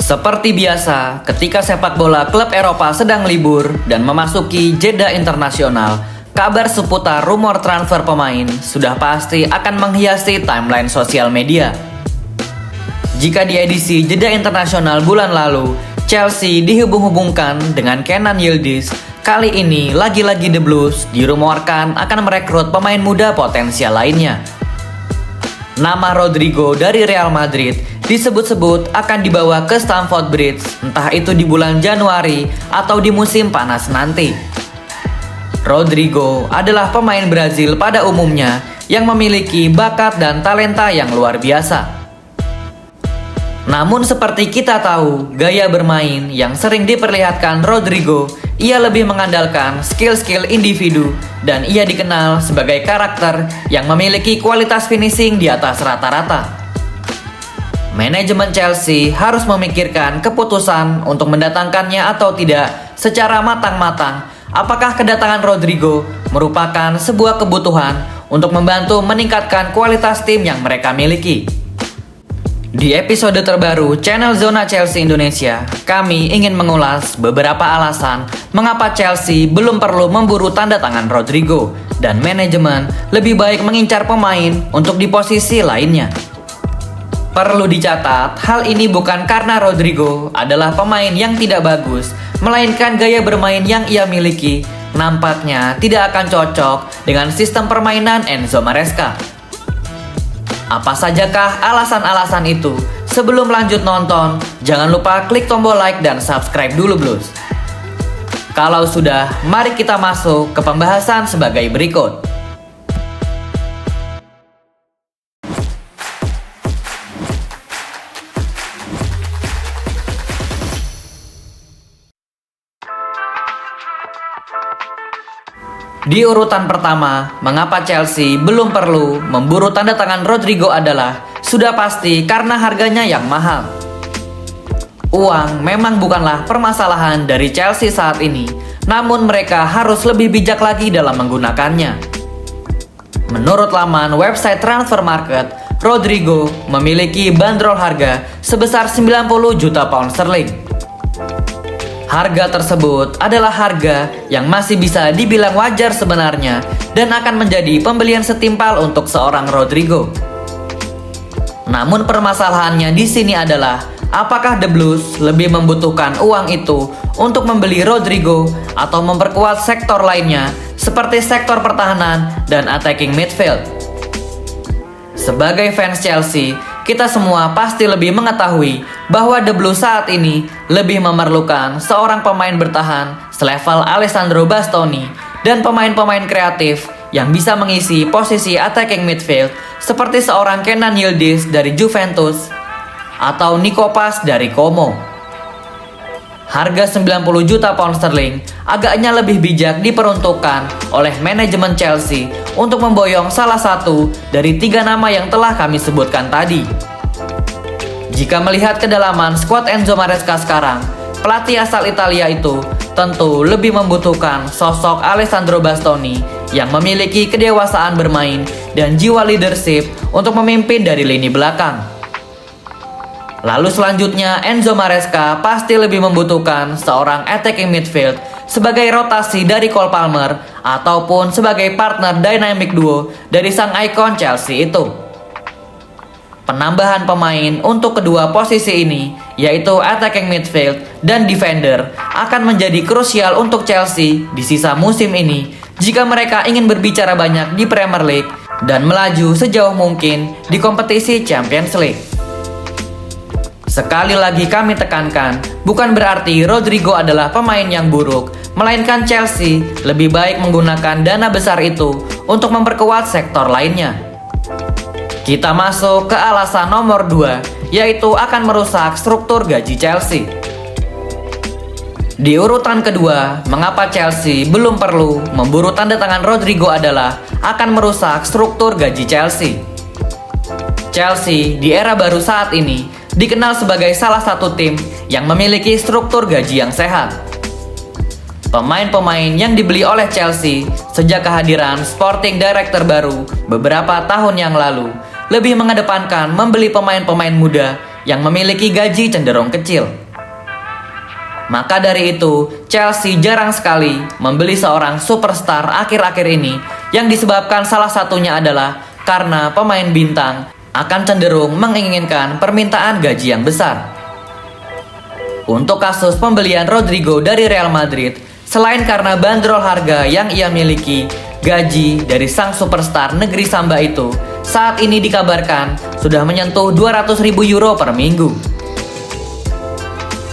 Seperti biasa, ketika sepak bola klub Eropa sedang libur dan memasuki jeda internasional, kabar seputar rumor transfer pemain sudah pasti akan menghiasi timeline sosial media. Jika di edisi jeda internasional bulan lalu, Chelsea dihubung-hubungkan dengan Kenan Yildiz, kali ini lagi-lagi The Blues dirumorkan akan merekrut pemain muda potensial lainnya. Nama Rodrigo dari Real Madrid disebut-sebut akan dibawa ke Stamford Bridge, entah itu di bulan Januari atau di musim panas nanti. Rodrigo adalah pemain Brazil pada umumnya yang memiliki bakat dan talenta yang luar biasa. Namun seperti kita tahu, gaya bermain yang sering diperlihatkan Rodrigo, ia lebih mengandalkan skill-skill individu dan ia dikenal sebagai karakter yang memiliki kualitas finishing di atas rata-rata. Manajemen Chelsea harus memikirkan keputusan untuk mendatangkannya atau tidak secara matang-matang. Apakah kedatangan Rodrigo merupakan sebuah kebutuhan untuk membantu meningkatkan kualitas tim yang mereka miliki? Di episode terbaru channel Zona Chelsea Indonesia, kami ingin mengulas beberapa alasan mengapa Chelsea belum perlu memburu tanda tangan Rodrigo dan manajemen lebih baik mengincar pemain untuk di posisi lainnya. Perlu dicatat, hal ini bukan karena Rodrigo adalah pemain yang tidak bagus, melainkan gaya bermain yang ia miliki nampaknya tidak akan cocok dengan sistem permainan Enzo Maresca. Apa sajakah alasan-alasan itu? Sebelum lanjut nonton, jangan lupa klik tombol like dan subscribe dulu Blues. Kalau sudah, mari kita masuk ke pembahasan sebagai berikut. Di urutan pertama, mengapa Chelsea belum perlu memburu tanda tangan Rodrigo adalah sudah pasti karena harganya yang mahal. Uang memang bukanlah permasalahan dari Chelsea saat ini, namun mereka harus lebih bijak lagi dalam menggunakannya. Menurut laman website Transfer Market, Rodrigo memiliki bandrol harga sebesar 90 juta pound sterling. Harga tersebut adalah harga yang masih bisa dibilang wajar sebenarnya dan akan menjadi pembelian setimpal untuk seorang Rodrigo. Namun permasalahannya di sini adalah apakah The Blues lebih membutuhkan uang itu untuk membeli Rodrigo atau memperkuat sektor lainnya seperti sektor pertahanan dan attacking midfield. Sebagai fans Chelsea, kita semua pasti lebih mengetahui bahwa The Blues saat ini lebih memerlukan seorang pemain bertahan selevel Alessandro Bastoni dan pemain-pemain kreatif yang bisa mengisi posisi attacking midfield seperti seorang Kenan Yildiz dari Juventus atau Nico Paz dari Como. Harga 90 juta pound sterling agaknya lebih bijak diperuntukkan oleh manajemen Chelsea untuk memboyong salah satu dari 3 nama yang telah kami sebutkan tadi. Jika melihat kedalaman skuad Enzo Maresca sekarang, pelatih asal Italia itu tentu lebih membutuhkan sosok Alessandro Bastoni yang memiliki kedewasaan bermain dan jiwa leadership untuk memimpin dari lini belakang. Lalu selanjutnya Enzo Maresca pasti lebih membutuhkan seorang attacking midfield sebagai rotasi dari Cole Palmer ataupun sebagai partner dynamic duo dari sang ikon Chelsea itu. Penambahan pemain untuk kedua posisi ini, yaitu attacking midfield dan defender, akan menjadi krusial untuk Chelsea di sisa musim ini jika mereka ingin berbicara banyak di Premier League dan melaju sejauh mungkin di kompetisi Champions League. Sekali lagi kami tekankan, bukan berarti Rodrigo adalah pemain yang buruk, melainkan Chelsea lebih baik menggunakan dana besar itu untuk memperkuat sektor lainnya. Kita masuk ke alasan nomor 2, yaitu akan merusak struktur gaji Chelsea. Di urutan kedua, mengapa Chelsea belum perlu memburu tanda tangan Rodrigo adalah akan merusak struktur gaji Chelsea. Chelsea di era baru saat ini dikenal sebagai salah satu tim yang memiliki struktur gaji yang sehat. Pemain-pemain yang dibeli oleh Chelsea sejak kehadiran Sporting Director baru beberapa tahun yang lalu lebih mengedepankan membeli pemain-pemain muda yang memiliki gaji cenderung kecil. Maka dari itu, Chelsea jarang sekali membeli seorang superstar akhir-akhir ini, yang disebabkan salah satunya adalah karena pemain bintang akan cenderung menginginkan permintaan gaji yang besar. Untuk kasus pembelian Rodrigo dari Real Madrid, selain karena bandrol harga yang ia miliki, gaji dari sang superstar negeri Samba itu saat ini dikabarkan sudah menyentuh 200.000 euro per minggu.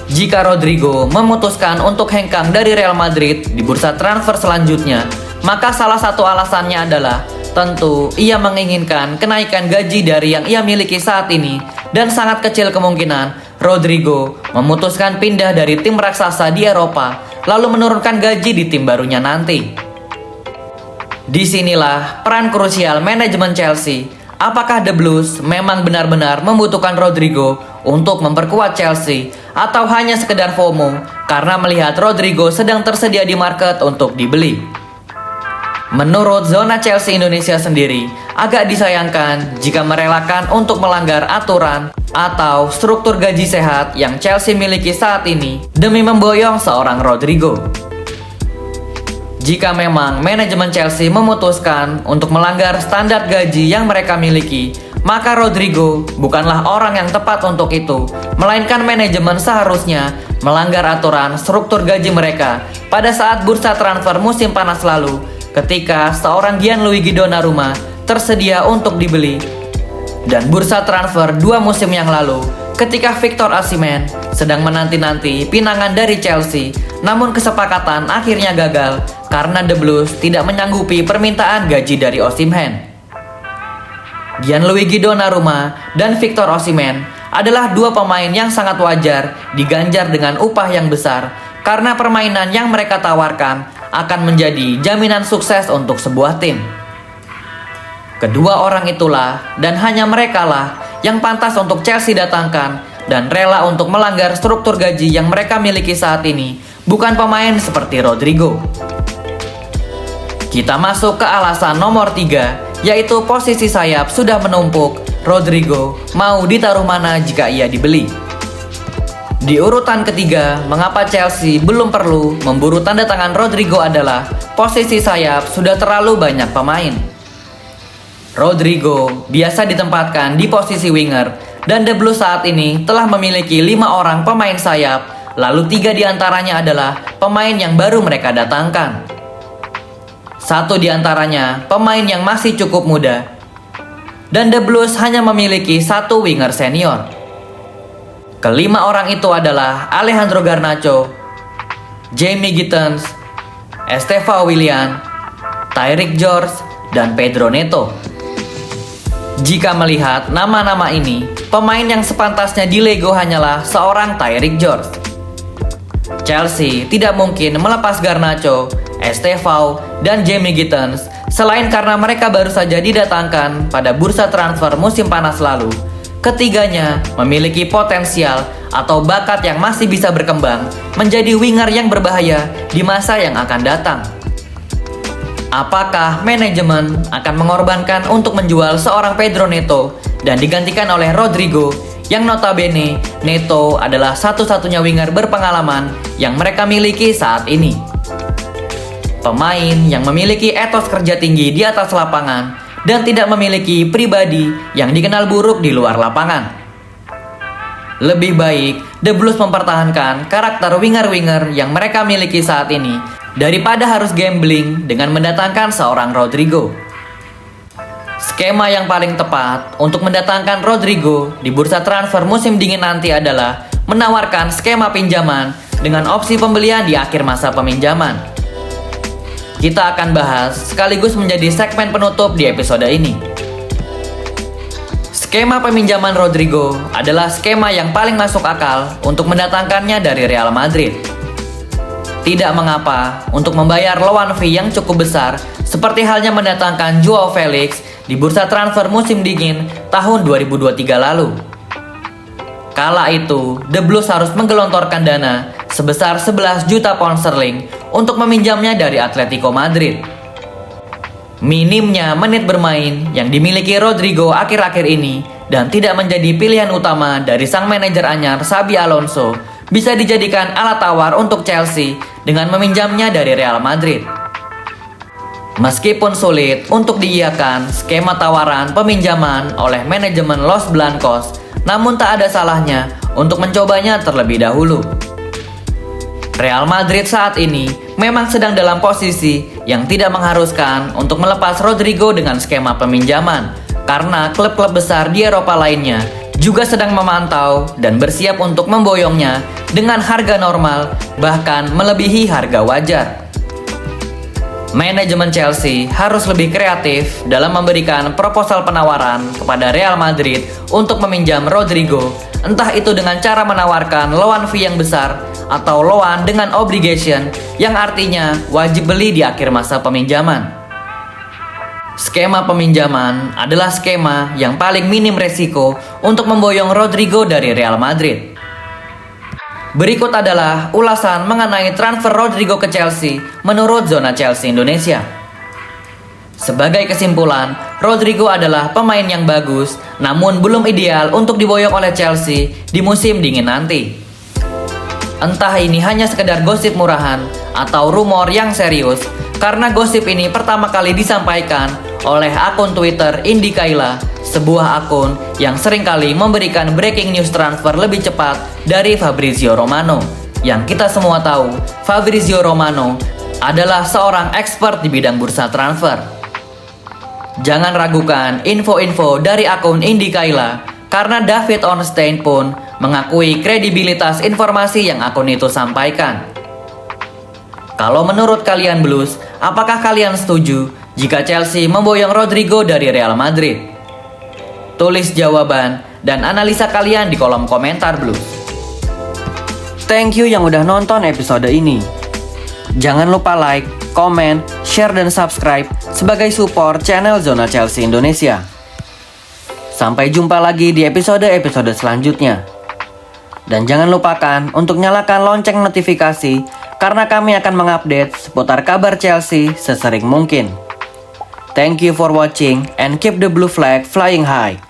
Jika Rodrigo memutuskan untuk hengkang dari Real Madrid di bursa transfer selanjutnya, maka salah satu alasannya adalah tentu ia menginginkan kenaikan gaji dari yang ia miliki saat ini, dan sangat kecil kemungkinan Rodrigo memutuskan pindah dari tim raksasa di Eropa lalu menurunkan gaji di tim barunya nanti. Disinilah peran krusial manajemen Chelsea. Apakah The Blues memang benar-benar membutuhkan Rodrigo untuk memperkuat Chelsea, atau hanya sekedar FOMO karena melihat Rodrigo sedang tersedia di market untuk dibeli? Menurut zona Chelsea Indonesia sendiri, agak disayangkan jika merelakan untuk melanggar aturan atau struktur gaji sehat yang Chelsea miliki saat ini demi memboyong seorang Rodrigo. Jika memang manajemen Chelsea memutuskan untuk melanggar standar gaji yang mereka miliki, maka Rodrigo bukanlah orang yang tepat untuk itu, melainkan manajemen seharusnya melanggar aturan struktur gaji mereka pada saat bursa transfer musim panas lalu, ketika seorang Gianluigi Donnarumma tersedia untuk dibeli, dan bursa transfer 2 musim yang lalu ketika Victor Osimhen sedang menanti-nanti pinangan dari Chelsea, namun kesepakatan akhirnya gagal karena The Blues tidak menyanggupi permintaan gaji dari Osimhen. Gianluigi Donnarumma dan Victor Osimhen adalah 2 pemain yang sangat wajar diganjar dengan upah yang besar karena permainan yang mereka tawarkan akan menjadi jaminan sukses untuk sebuah tim. Kedua orang itulah dan hanya merekalah yang pantas untuk Chelsea datangkan dan rela untuk melanggar struktur gaji yang mereka miliki saat ini, bukan pemain seperti Rodrigo. Kita masuk ke alasan nomor 3, yaitu posisi sayap sudah menumpuk. Rodrigo mau ditaruh mana jika ia dibeli? Di urutan ketiga, mengapa Chelsea belum perlu memburu tanda tangan Rodrigo adalah posisi sayap sudah terlalu banyak pemain. Rodrigo biasa ditempatkan di posisi winger, dan The Blues saat ini telah memiliki 5 orang pemain sayap, lalu 3 diantaranya adalah pemain yang baru mereka datangkan. 1 diantaranya pemain yang masih cukup muda, dan The Blues hanya memiliki 1 winger senior. Kelima orang itu adalah Alejandro Garnacho, Jamie Gittens, Estevao Willian, Tyrick George, dan Pedro Neto. Jika melihat nama-nama ini, pemain yang sepantasnya dilego hanyalah seorang Tyrick George. Chelsea tidak mungkin melepas Garnacho, Estevao, dan Jamie Gittens selain karena mereka baru saja didatangkan pada bursa transfer musim panas lalu. Ketiganya memiliki potensial atau bakat yang masih bisa berkembang menjadi winger yang berbahaya di masa yang akan datang. Apakah manajemen akan mengorbankan untuk menjual seorang Pedro Neto dan digantikan oleh Rodrigo, yang notabene Neto adalah satu-satunya winger berpengalaman yang mereka miliki saat ini? Pemain yang memiliki etos kerja tinggi di atas lapangan dan tidak memiliki pribadi yang dikenal buruk di luar lapangan. Lebih baik The Blues mempertahankan karakter winger-winger yang mereka miliki saat ini daripada harus gambling dengan mendatangkan seorang Rodrigo. Skema yang paling tepat untuk mendatangkan Rodrigo di bursa transfer musim dingin nanti adalah menawarkan skema pinjaman dengan opsi pembelian di akhir masa peminjaman. Kita akan bahas sekaligus menjadi segmen penutup di episode ini. Skema peminjaman Rodrigo adalah skema yang paling masuk akal untuk mendatangkannya dari Real Madrid. Tidak mengapa untuk membayar loan fee yang cukup besar, seperti halnya mendatangkan Joao Felix di bursa transfer musim dingin tahun 2023 lalu. Kala itu, The Blues harus menggelontorkan dana sebesar 11 juta pound sterling untuk meminjamnya dari Atletico Madrid. Minimnya menit bermain yang dimiliki Rodrigo akhir-akhir ini dan tidak menjadi pilihan utama dari sang manajer anyar Xabi Alonso bisa dijadikan alat tawar untuk Chelsea dengan meminjamnya dari Real Madrid. Meskipun sulit untuk diiyakan skema tawaran peminjaman oleh manajemen Los Blancos, namun tak ada salahnya untuk mencobanya terlebih dahulu. Real Madrid saat ini memang sedang dalam posisi yang tidak mengharuskan untuk melepas Rodrigo dengan skema peminjaman, karena klub-klub besar di Eropa lainnya juga sedang memantau dan bersiap untuk memboyongnya dengan harga normal, bahkan melebihi harga wajar. Manajemen Chelsea harus lebih kreatif dalam memberikan proposal penawaran kepada Real Madrid untuk meminjam Rodrigo, entah itu dengan cara menawarkan loan fee yang besar atau loan dengan obligation yang artinya wajib beli di akhir masa peminjaman. Skema peminjaman adalah skema yang paling minim resiko untuk memboyong Rodrigo dari Real Madrid. Berikut adalah ulasan mengenai transfer Rodrigo ke Chelsea menurut Zona Chelsea Indonesia. Sebagai kesimpulan, Rodrigo adalah pemain yang bagus, namun belum ideal untuk diboyong oleh Chelsea di musim dingin nanti. Entah ini hanya sekedar gosip murahan atau rumor yang serius, karena gosip ini pertama kali disampaikan oleh akun Twitter Indi Kaila, sebuah akun yang seringkali memberikan breaking news transfer lebih cepat dari Fabrizio Romano. Yang kita semua tahu, Fabrizio Romano adalah seorang expert di bidang bursa transfer. Jangan ragukan info-info dari akun Indi Kaila, karena David Ornstein pun mengakui kredibilitas informasi yang akun itu sampaikan. Kalau menurut kalian Blues, apakah kalian setuju jika Chelsea memboyong Rodrigo dari Real Madrid? Tulis jawaban dan analisa kalian di kolom komentar Blues. Thank you yang udah nonton episode ini. Jangan lupa like, comment, share, dan subscribe sebagai support channel Zona Chelsea Indonesia. Sampai jumpa lagi di episode-episode selanjutnya. Dan jangan lupakan untuk nyalakan lonceng notifikasi karena kami akan mengupdate seputar kabar Chelsea sesering mungkin. Thank you for watching and keep the blue flag flying high.